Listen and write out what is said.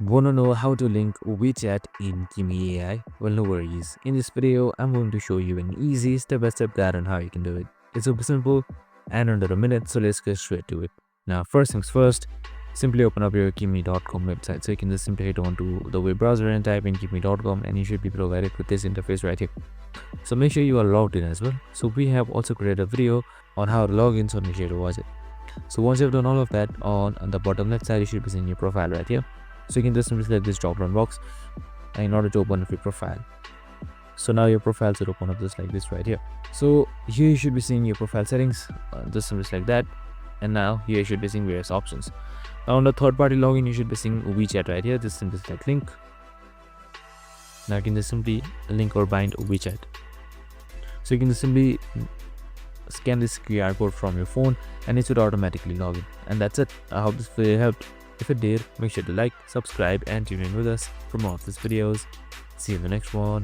Wanna know how to link WeChat in Kimi AI? Well, no worries. In this video, I'm going to show you an easy step-by-step guide on how you can do it. It's super simple and under a minute, so let's get straight to it. Now, first things first, simply open up your kimi.com website. So you can just simply head on to the web browser and type in kimi.com and you should be provided with this interface right here. So make sure you are logged in as well. So we have also created a video on how to log in, so make sure to watch it. So once you've done all of that, on the bottom left side, you should be seeing your profile right here. So you can just simply select this drop down box in order to open up your profile. So now your profile should open up just like this right here. So here you should be seeing your profile settings, just simply select that. And now here you should be seeing various options. Now on the third party login, you should be seeing WeChat right here. Just simply select link. Now you can just simply link or bind WeChat. So you can just simply scan this QR code from your phone and it should automatically log in. And that's it. I hope this video helped. If it did, make sure to like, subscribe and tune in with us for more of these videos. See you in the next one.